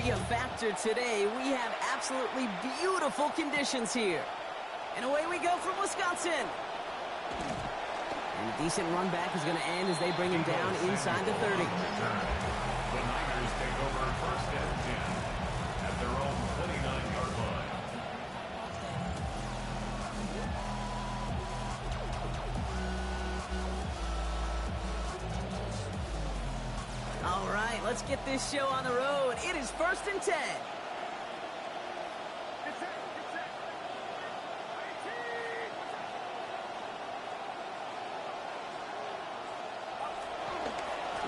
be a factor today. We have absolutely beautiful conditions here. And away we go from Wisconsin. And a decent run back is going to end as they bring him down inside the 30. The Niners take over first and 10 at their own 29-yard line. All right, let's get this show on the road. It is first and 10.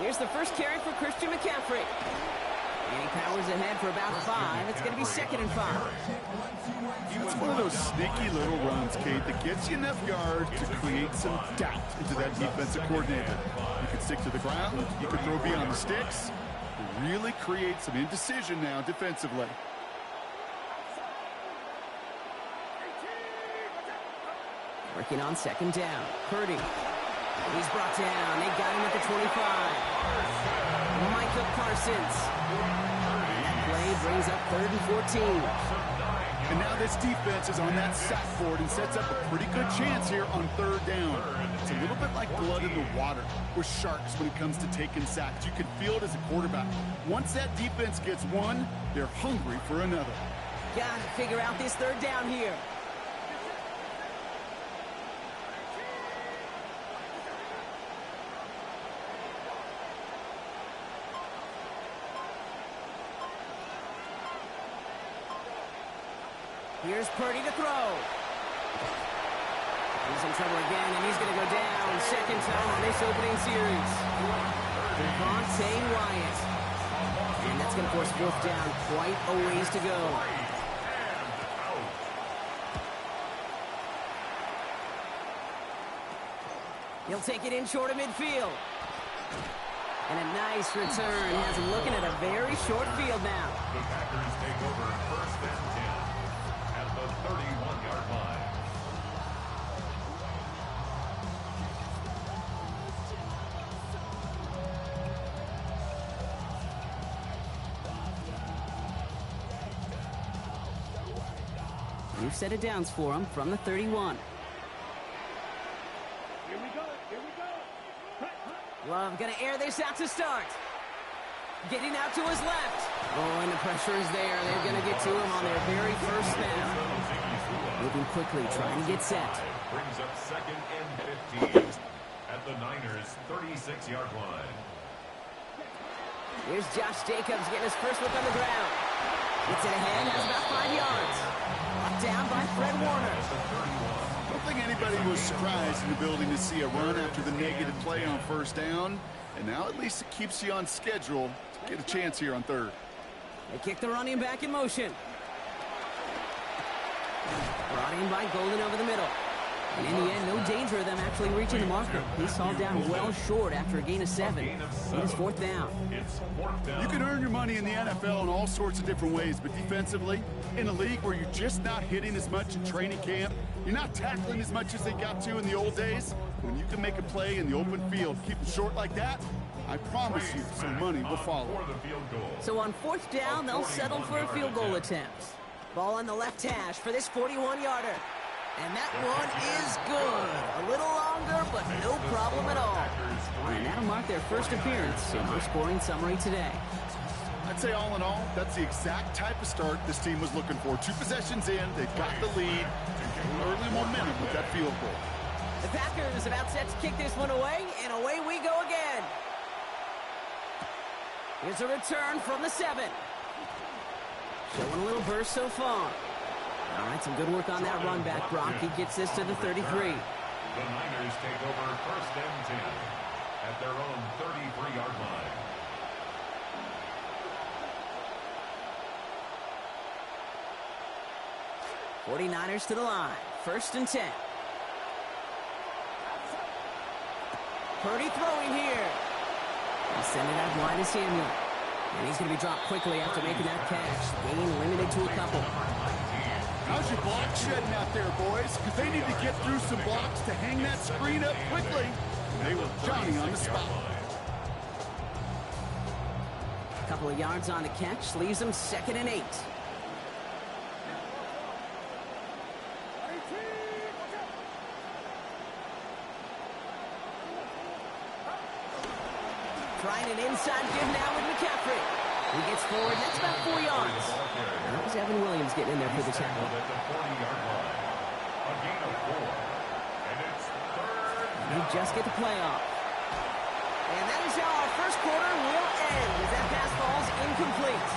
Here's the first carry for Christian McCaffrey. And he powers ahead for about 5. It's going to be 2nd and 5. It's one of those sneaky little runs, Kate, that gets you enough yards to create some doubt into that defensive coordinator. You can stick to the ground. You can throw beyond the sticks. Really create some indecision now defensively. Working on 2nd down. Purdy. He's brought down. They got him at the 25. Micah Parsons. And that play brings up 3rd and 14. And now this defense is on that sack board and sets up a pretty good chance here on 3rd down. It's a little bit like blood in the water with sharks when it comes to taking sacks. You can feel it as a quarterback. Once that defense gets one, they're hungry for another. Got to figure out this 3rd down here. Here's Purdy to throw. He's in trouble again, and he's going to go down. 2nd time on this opening series. Devontae Wyatt. And that's going to force 4th down. Quite a ways to go. He'll take it in short of midfield. And a nice return has him looking at a very short field now. The Packers take over first and 10 at the 31-yard line. New set of downs for him from the 31. Love going to air this out to start. Getting out to his left. Oh, and the pressure is there. They're going to get to him on their very first snap. Moving quickly, trying to get set. Brings up 2nd and 15 at the Niners' 36-yard line. Here's Josh Jacobs getting his first look on the ground. Gets it ahead, has about 5 yards. Locked down by Fred Warner. I don't think anybody was surprised in the building to see a run after the negative play on 1st down. And now at least it keeps you on schedule to get a chance here on 3rd. They kick the running back in motion. Brought in by Golden over the middle. And in the end, no danger of them actually reaching the marker. He's hauled down well short after a gain of 7. It is 4th down. You can earn your money in the NFL in all sorts of different ways, but defensively, in a league where you're just not hitting as much in training camp, you're not tackling as much as they got to in the old days, when you can make a play in the open field, keep it short like that, I promise you some money will follow. So on 4th down, they'll settle for a field goal attempt. Ball on the left hash for this 41-yarder. And that one is good. A little longer, but no problem at all. And that'll mark their first appearance in our scoring summary today. I'd say all in all, that's the exact type of start this team was looking for. 2 possessions in, they've got the lead, early momentum with that field goal. The Packers about set to kick this one away, and away we go again. Here's a return from the 7. Showing a little burst so far. All right, some good work on that run back, Brock. He gets this to the 33. The Niners take over first and 10 at their own 33-yard line. '49ers to the line. 1st and 10. Purdy throwing here. He's sending it out wide to Samuel. And he's going to be dropped quickly after making that catch. Gain limited to a couple. How's your block shedding out there, boys? Because they need to get through some blocks to hang that screen up quickly. They were Johnny on the spot. Couple of yards on the catch, leaves them 2nd and 8. Trying an inside give now with McCaffrey. He gets forward, that's about 4 yards. And that was Evan Williams getting in there for the tackle. At the 40-yard line. A gain of 4. And it's 3rd They down. just get the play off. And that is how our first quarter will end, as that pass falls incomplete.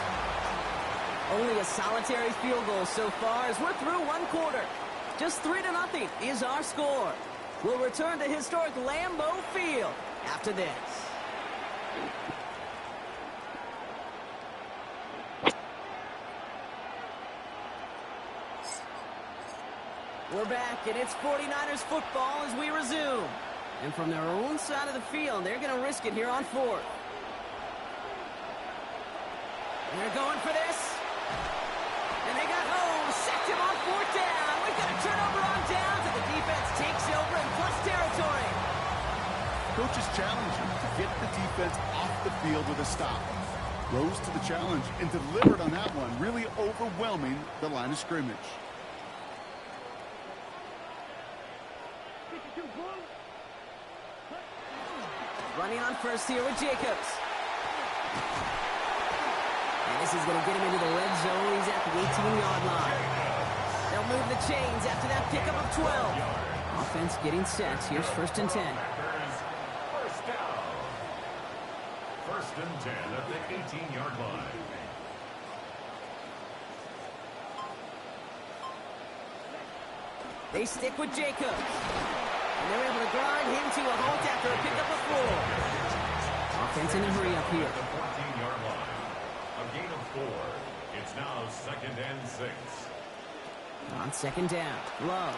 Only a solitary field goal so far as we're through one quarter. Just 3-0 is our score. We'll return to historic Lambeau Field after this. We're back, and it's 49ers football as we resume. And from their own side of the field, they're going to risk it here on 4th. And they're going for this. And they got home, sacked him on 4th down. We've got a turnover on downs, and the defense takes over in plus territory. Coaches challenge him to get the defense off the field with a stop. Rose to the challenge and delivered on that one, really overwhelming the line of scrimmage. Running on first here with Jacobs. And this is going to get him into the red zone. He's at the 18-yard line. They'll move the chains after that pickup of 12. Offense getting set. Here's 1st and 10. First down. 1st and 10 at the 18-yard line. They stick with Jacobs. And they're able to grind him to a halt after a pickup of 4. Offense in a hurry up here. At the 14-yard line. A gain of 4. It's now 2nd and 6. On 2nd down, Love.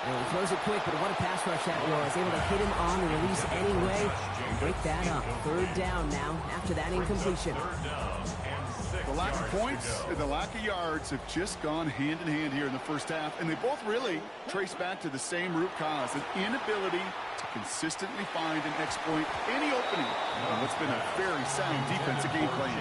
And he throws it quick, but what a pass rush that was. Able to hit him on the release anyway and break that up. 3rd down now after that incompletion. 3rd down and 6 The lack of yards to points go. and the lack of yards have just gone hand in hand here in the first half, and they both really trace back to the same root cause, an inability to consistently find and exploit any opening on what's been a very sound defensive game plan.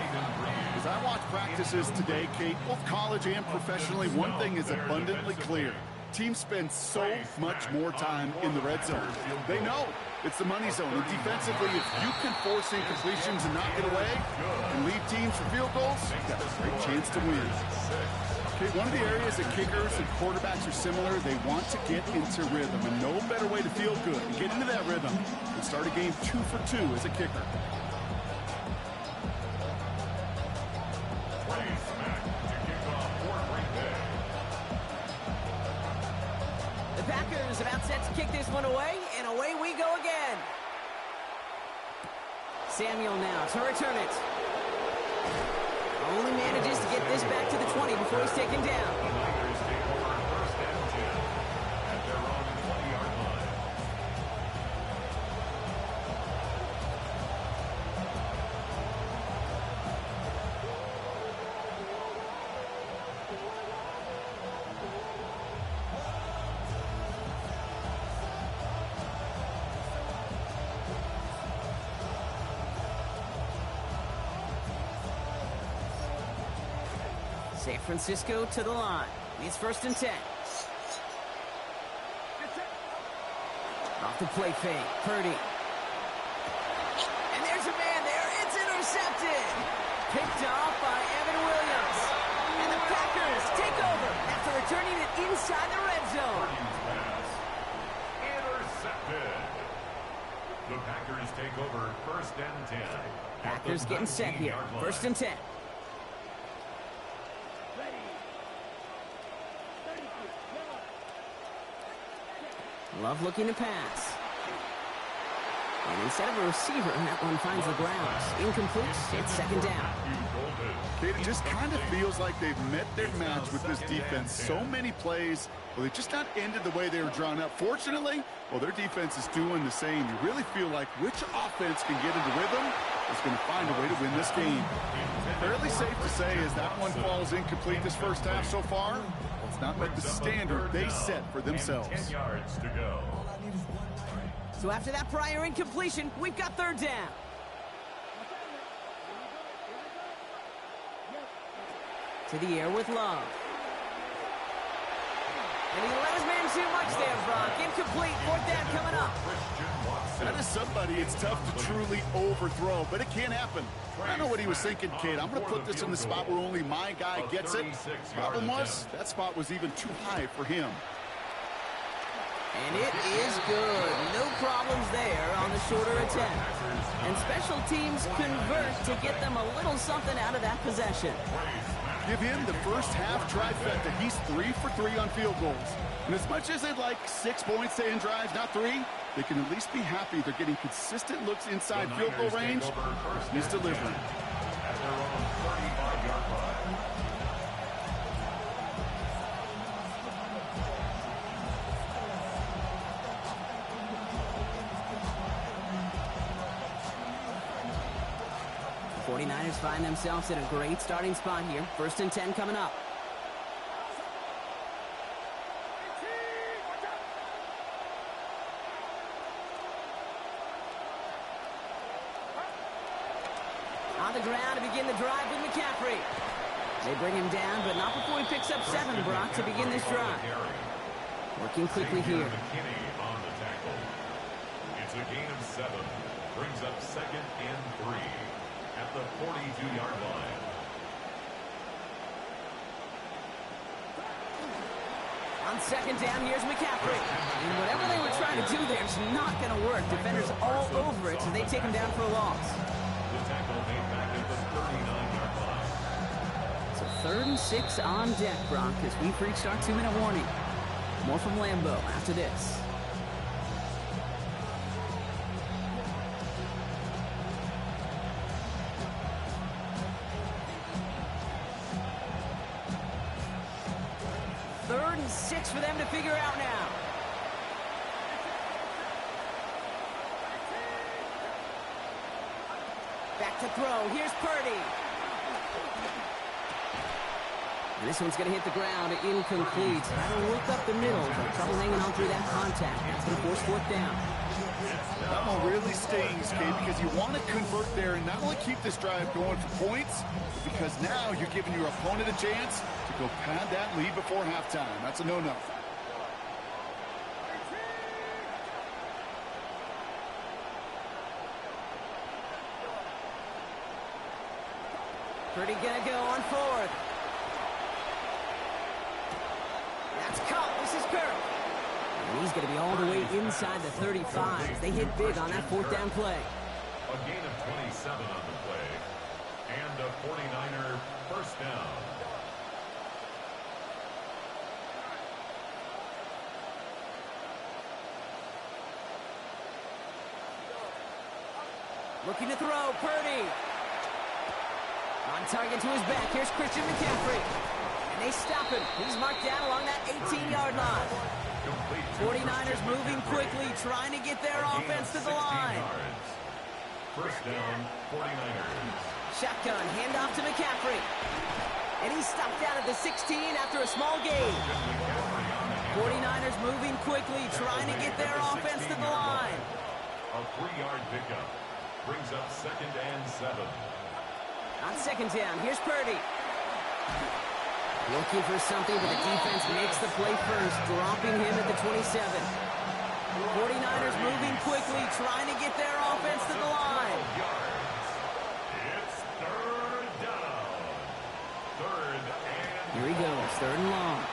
As I watch practices today, Kate, both college and professionally, one thing is abundantly clear. Teams spend so much more time in the red zone. They know it's the money zone. And defensively, if you can force incompletions and not get away and lead teams for field goals, you've got a great chance to win. Okay, one of the areas that kickers and quarterbacks are similar, they want to get into rhythm. And no better way to feel good and get into that rhythm than start a game 2 for 2 as a kicker. Packers about set to kick this one away, and away we go again. Samuel now to return it. Only manages to get this back to the 20 before he's taken down. The Niners take over 1st and 10 at their own 20-yard line. San Francisco to the line. It's 1st and 10. Off the play fake. Purdy. And there's a man there. It's intercepted. Picked off by Evan Williams. And the Packers take over after returning it inside the red zone. Pass. Intercepted. The Packers take over 1st and 10. Packers getting set here. 1st and 10. Love looking to pass. And instead of a receiver, that one finds the ground. Incomplete. It's 2nd down. Kate, it just kind of feels like they've met their match with this defense. So many plays, well, they just not ended the way they were drawn up. Fortunately, well, their defense is doing the same. You really feel like which offense can get into rhythm is going to find a way to win this game. Fairly safe to say as that one falls incomplete this first half so far, it's not met the standard they set for themselves. 10 yards to go. So after that prior incompletion, we've got 3rd down. To the air with Love. And he let his man too much there, Brock. Incomplete. Fourth down coming up. That is somebody it's tough to truly overthrow, but it can happen. I know what he was thinking, kid. I'm going to put this in the spot where only my guy gets it. Problem was, that spot was even too high for him. And it is good. No problems there on the shorter attempt. And special teams convert to get them a little something out of that possession. Give him the first half trifecta. He's 3 for 3 on field goals. And as much as they'd like 6 points to end drives, not 3, they can at least be happy they're getting consistent looks inside field goal range. He's delivering. At their own 35-yard line. The 49ers find themselves in a great starting spot here. 1st and 10 coming up. On the ground to begin the drive with McCaffrey. They bring him down, but not before he picks up 7, Brock, to begin this drive. Working quickly here. On the tackle. It's a gain of 7. Brings up 2nd and 3 at the 42-yard line. On 2nd down, here's McCaffrey. And whatever they were trying to do there is not going to work. Defenders all over it, so they take him down for a loss. The tackle made back at the 39-yard line. So 3rd and 6 on deck, Brock, as we've reached our 2-minute warning. More from Lambeau after this. Third and 6 for them to figure out now. Back to throw. Here's Purdy. And this one's going to hit the ground. Incomplete. Had to look up the middle, but trouble hanging on through that contact. That's going to force 4th down. That one really stings, Kate, because you want to convert there and not only keep this drive going for points, but because now you're giving your opponent a chance to go pad that lead before halftime. That's a no-no. Purdy going to go on 4th. That's caught. This is Kirk. And he's going to be all the way inside the 35. They hit big on that 4th down play. A gain of 27 on the play. And a 49er first down. Looking to throw. Purdy. On target to his back. Here's Christian McCaffrey. And they stop him. He's marked down along that 18-yard line. 49ers moving quickly, trying to get their offense to the line. First down, 49ers. Shotgun, handoff to McCaffrey. And he's stopped out at the 16 after a small gain. 49ers moving quickly, trying to get their offense to the line. A 3-yard pickup. Brings up 2nd and 7. On 2nd down, here's Purdy. Looking for something, but the defense makes the play first, dropping him at the 27. 49ers moving quickly, trying to get their offense to the line. It's 3rd down. 3rd and... Here he goes, 3rd and long.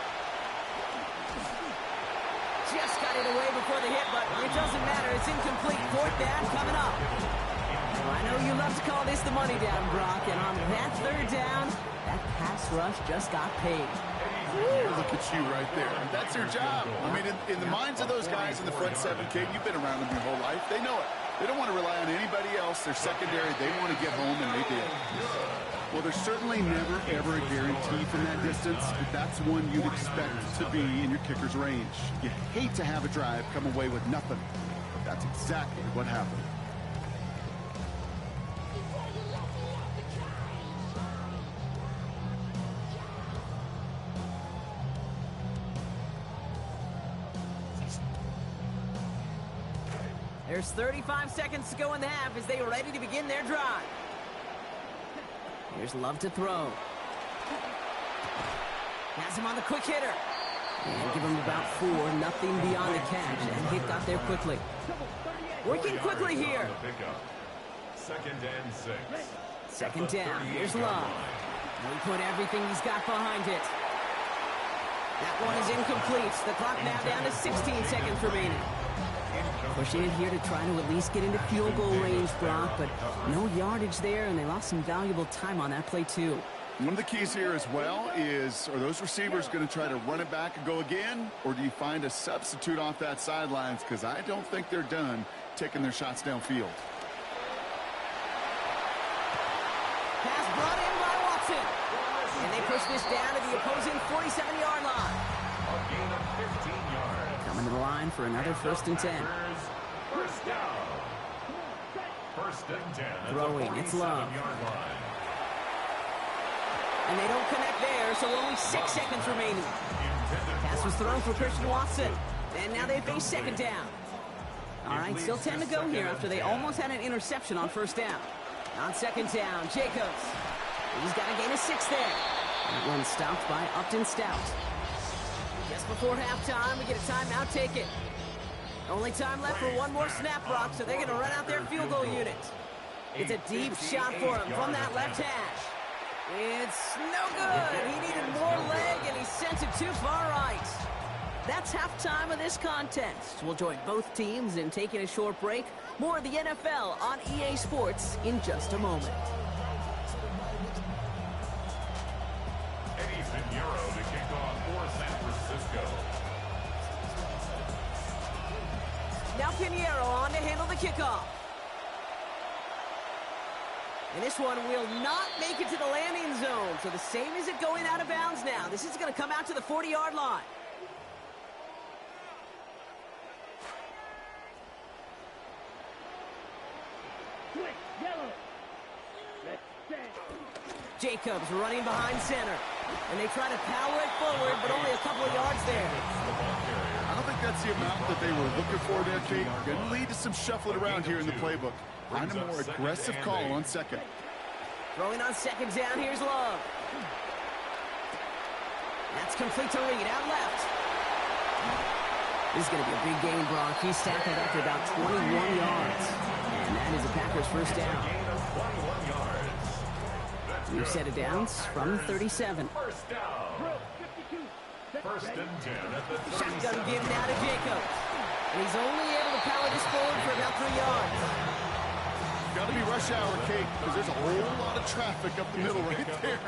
Just got it away before the hit, but it doesn't matter. It's incomplete. 4th down coming up. Well, I know you love to call this the money down, Brock, and on that 3rd down, that pass rush just got paid. Woo, look at you right there. That's their job. I mean, in the minds of those guys in the front 7, Kate, you've been around them your whole life. They know it. They don't want to rely on anybody else. They're secondary. They want to get home, and they did. Well, there's certainly never, ever a guarantee from that distance, but that's one you'd expect to be in your kicker's range. You hate to have a drive come away with nothing, but that's exactly what happened. There's 35 seconds to go in the half as they are ready to begin their drive. Here's Love to throw. Has him on the quick hitter. And give him about 4, nothing beyond the catch. And hit got there quickly. Working quickly here. Second and 6. Second down. Here's Love. And he put everything he's got behind it. That one is incomplete. The clock now down to 16 seconds remaining. Pushing it here to try to at least get into field goal range, Brock, but no yardage there, and they lost some valuable time on that play, too. One of the keys here as well is, are those receivers going to try to run it back and go again, or do you find a substitute off that sidelines? Because I don't think they're done taking their shots downfield. Pass brought in by Watson. And they push this down to the opposing 47-yard line. A gain of 15 yards. Coming to the line for another 1st and 10. First down. 1st and 10. Throwing, it's Love. And they don't connect there, so only 6 seconds remaining. Pass was thrown for Christian Watson. And now they face 2nd down. All right, still 10 to go here after they almost had an interception on 1st down. On 2nd down, Jacobs. He's got a gain of 6 there. That one stopped by Upton Stout. Just before halftime, we get a timeout, take it. Only time left for one more snap, Brock, so they're going to run out their field goal unit. It's a deep shot for him from that left hash. It's no good. He needed more leg, and he sent it too far right. That's halftime of this contest. We'll join both teams in taking a short break. More of the NFL on EA Sports in just a moment. Eddie Pinheiro to kick off for San Francisco. Now Pinheiro on to handle the kickoff. And this one will not make it to the landing zone. So the same as it going out of bounds now. This is going to come out to the 40-yard line. Jacobs running behind center. And they try to power it forward, but only a couple of yards there. I don't think that's the amount that they were looking for there, Kate. Going to lead to some shuffling around here in the playbook. Find a more aggressive call on 2nd. Throwing on 2nd down, here's Love. That's complete to Reed, out left. This is going to be a big game, Brock. He's stacked it up to about 21 yards. And that is the Packers' 1st down. New set of downs from 37. First down. 1st and 10 at the 37. Shotgun give now to Jacobs. And he's only able to power this forward for about 3 yards. Got to be rush hour, Kate, because there's a whole lot of traffic up the middle right there.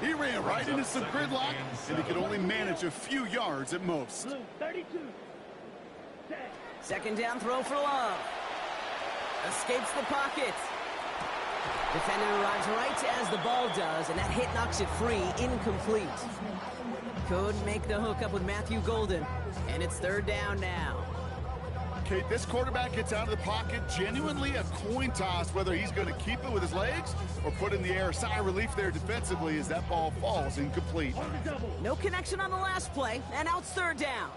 He ran right into some gridlock, and he could only manage a few yards at most. 2nd down throw for Love. Escapes the pocket. Defender arrives right as the ball does, and that hit knocks it free, incomplete. Couldn't make the hook up with Matthew Golden, and it's 3rd down now. Kate, this quarterback gets out of the pocket, genuinely a coin toss whether he's going to keep it with his legs or put in the air. Sigh of relief there defensively as that ball falls incomplete. No connection on the last play, and now it's 3rd down.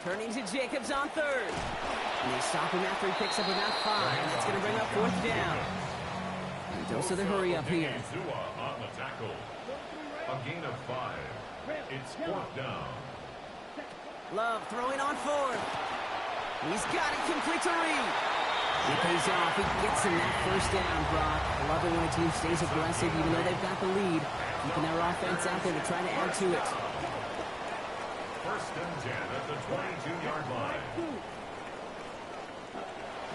Turning to Jacobs on 3rd. And they stop him after he picks up about 5. And that's going to bring up 4th down. And dose of the hurry up here. On the tackle. A gain of 5. It's 4th down. Love throwing on 4th. He's got it complete to Reed. He pays off. He gets him that 1st down, Brock. I love it when a team stays aggressive even though they've got the lead. Keeping their offense out there to try to add to it. 1st and 10 at the 22-yard line.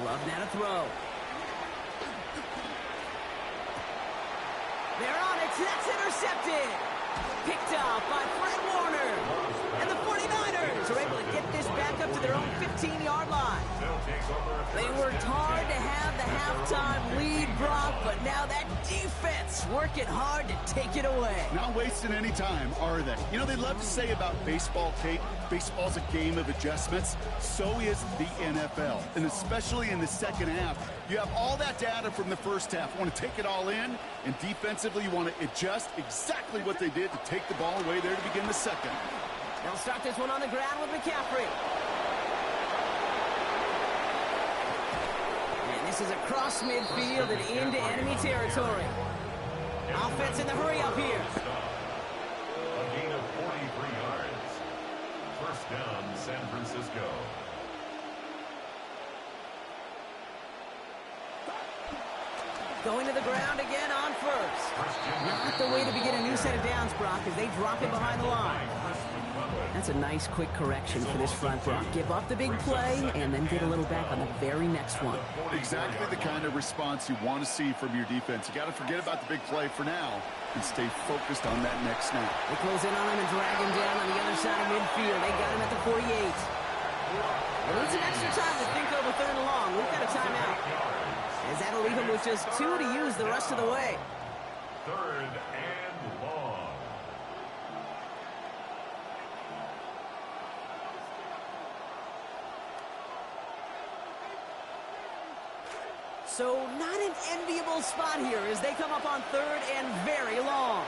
Love now to throw. They're on it. That's intercepted. Picked up by Fred Warner. And the 49ers are able to get this back up to their own 15-yard line. They worked hard to have the halftime lead, Brock, but now that defense working hard to take it away. Not wasting any time, are they? You know, they love to say about baseball, Kate, baseball's a game of adjustments. So is the NFL, and especially in the 2nd half. You have all that data from the 1st half. You want to take it all in, and defensively you want to adjust exactly what they did to take the ball away there to begin the 2nd. They'll start this one on the ground with McCaffrey. And this is across midfield and into enemy territory. Offense in the hurry up here. A gain of 43 yards. First down, San Francisco. Going to the ground again on first. Not the way to begin a new set of downs, Brock, as they drop him behind the line. That's a nice, quick correction for this front, Brock. Give up the big play and then get a little back on the very next one. Exactly the kind of response you want to see from your defense. You got to forget about the big play for now and stay focused on that next snap. They close in on him and drag him down on the other side of midfield. They got him at the 48. They need some extra time to think over third and long. We've got a timeout. As that'll leave him with just 2 to use the rest of the way. Third and long. So not an enviable spot here as they come up on third and very long.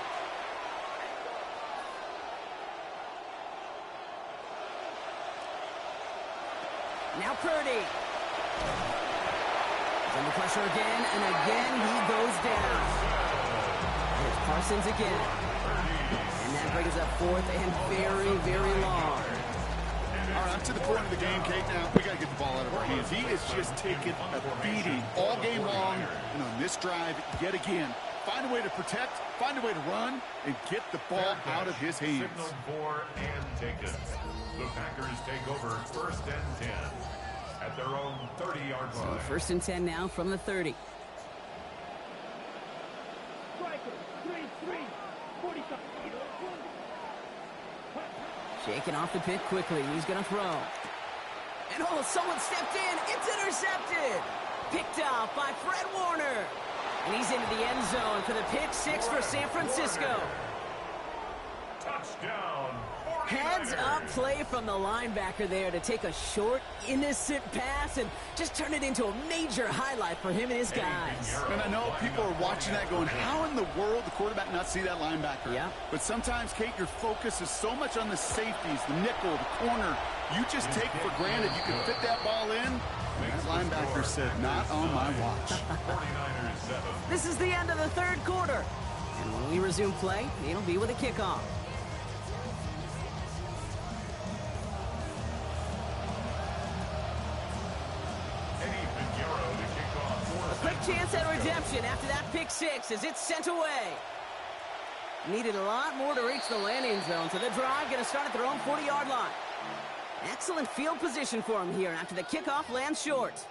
Now Purdy. Under pressure again, and again he goes down. There's Parsons again. And that brings up fourth and very, very long. All right, up to the point of the game, Kate. Now, we got to get the ball out of our hands. He is just taking a beating all game long. And on this drive, yet again, find a way to protect, find a way to run, and get the ball out of his hands. Signal for and taken. The Packers take over first and 10 at their own 30-yard line. So first and 10 now from the 30. Shaking off the pick quickly. He's going to throw. And oh, someone stepped in. It's intercepted. Picked off by Fred Warner. And he's into the end zone for the pick six for San Francisco. Touchdown. Heads up play from the linebacker there to take a short, innocent pass and just turn it into a major highlight for him and his guys. And I know people are watching that going, how in the world the quarterback not see that linebacker? Yeah. But sometimes, Kate, your focus is so much on the safeties, the nickel, the corner. You just take for granted you can fit that ball in. And that linebacker said, not on my watch. 49ers 7. This is the end of the third quarter. And when we resume play, it'll be with a kickoff. Quick chance at redemption after that pick six as it's sent away. Needed a lot more to reach the landing zone, so the drive going to start at their own 40-yard line. Excellent field position for him here after the kickoff lands short.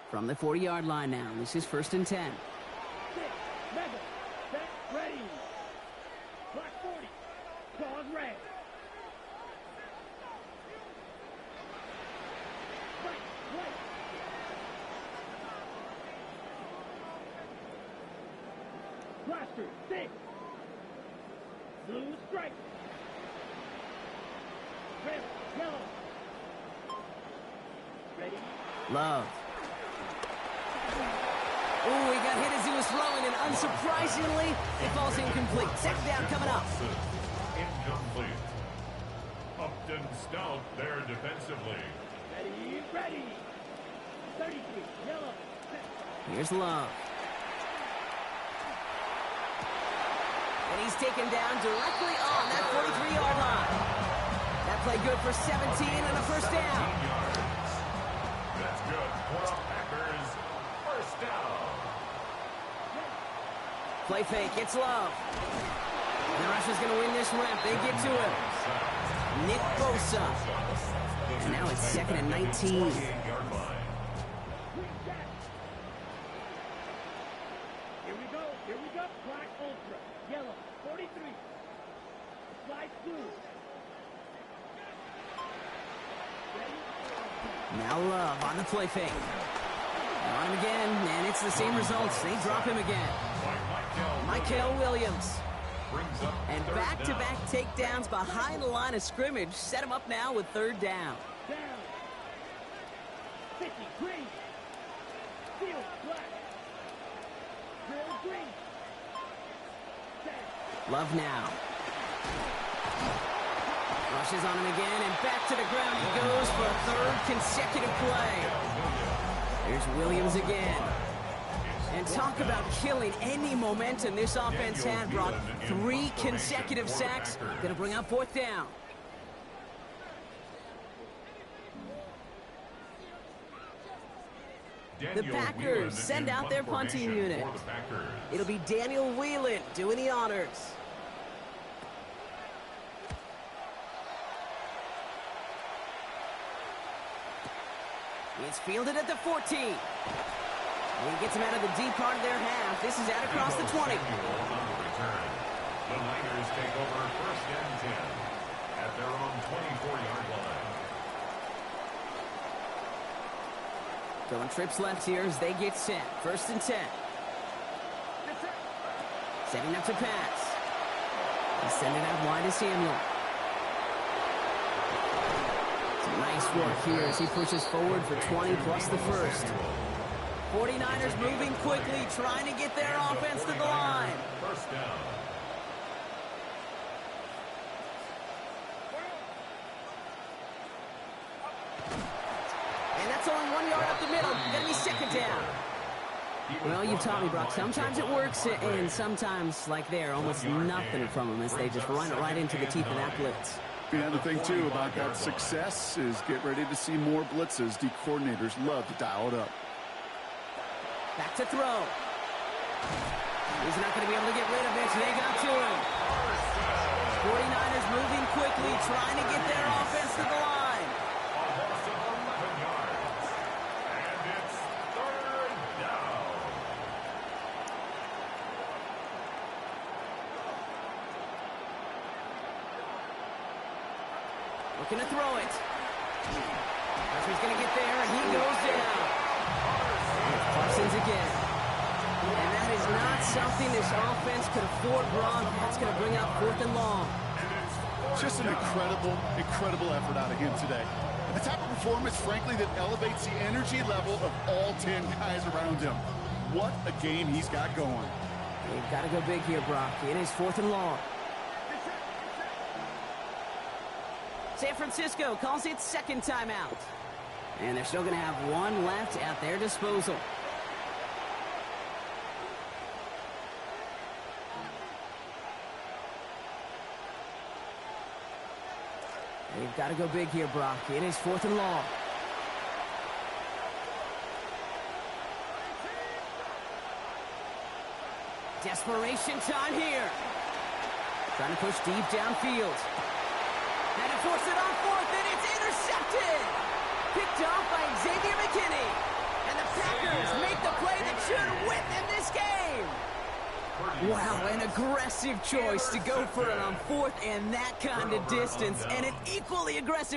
From the 40-yard line now, this is first and 10. Ready. Black 40. Pause red. Blaster, 6. Blue strike. Red, yellow. Ready? Love. Ooh, he got hit as he was throwing, and unsurprisingly, it falls incomplete. Second down coming up. Incomplete. Upton stout there defensively. Ready. 33, yellow. Here's Love. And he's taken down directly on that 43-yard line. That play good for 17 and a first down. That's good for the Packers. First down. Play fake, it's Love. And the Russians going to win this rep. They get to him. Nick Bosa. And now it's second and 19. 48-yard line. Here we go. Black Ultra. Yellow. 43. Slide blue. Now Love on the play fake. On him again, and it's the same results. They drop him again. Mikael Williams. Brings up And third back-to-back down. takedowns behind the line of scrimmage. Set him up now with third down. Down. 50. Green. Field. Black. Drill green. Set. Love now. Rushes on him again, and back to the ground he goes for a third consecutive play. There's Williams again. And talk about killing any momentum this offense had, Brock. 3 consecutive sacks. Going to bring up 4th down. The Packers send out their punting unit. It'll be Daniel Whelan doing the honors. It's fielded at the 14. And he gets him out of the deep part of their half. This is out across the 20. The Niners take over 1st and 10 at their own 24-yard line. Going trips left here as they get set. 1st and 10. Setting up to pass. He's sending out wide to Samuel. Some nice work here as he pushes forward for 20 plus the 1st. 49ers moving quickly, trying to get their offense to the line. 1st down. And that's only 1 yard up the middle. Gonna be 2nd down. Well, you've taught me, Brock. Sometimes it works, and sometimes, like there, almost nothing from them as they just run it right into the teeth of that blitz. The other thing, too, about that success is get ready to see more blitzes. D coordinators love to dial it up. Back to throw. He's not going to be able to get rid of it. They got to him. 49ers moving quickly, trying to get their offense to the line. A loss of 11 yards. And it's 3rd down. Looking to throw it. He's going to get there, and he goes down. Parsons again. And that is not something this offense could afford, Brock. That's going to bring up 4th and long. Just an incredible effort out of him today. The type of performance, frankly, that elevates the energy level of all 10 guys around him. What a game he's got going. They've got to go big here, Brock. It is 4th and long. San Francisco calls it 2nd timeout. And they're still going to have 1 left at their disposal. They've got to go big here, Brock. It is 4th and long. Desperation time here. Trying to push deep downfield. Had to force it on 4th, and it's intercepted. Picked off by Xavier McKinney. And the Packers make the play that should win them this game. Wow, an aggressive choice to go for it on 4th and that kind of distance. And an equally aggressive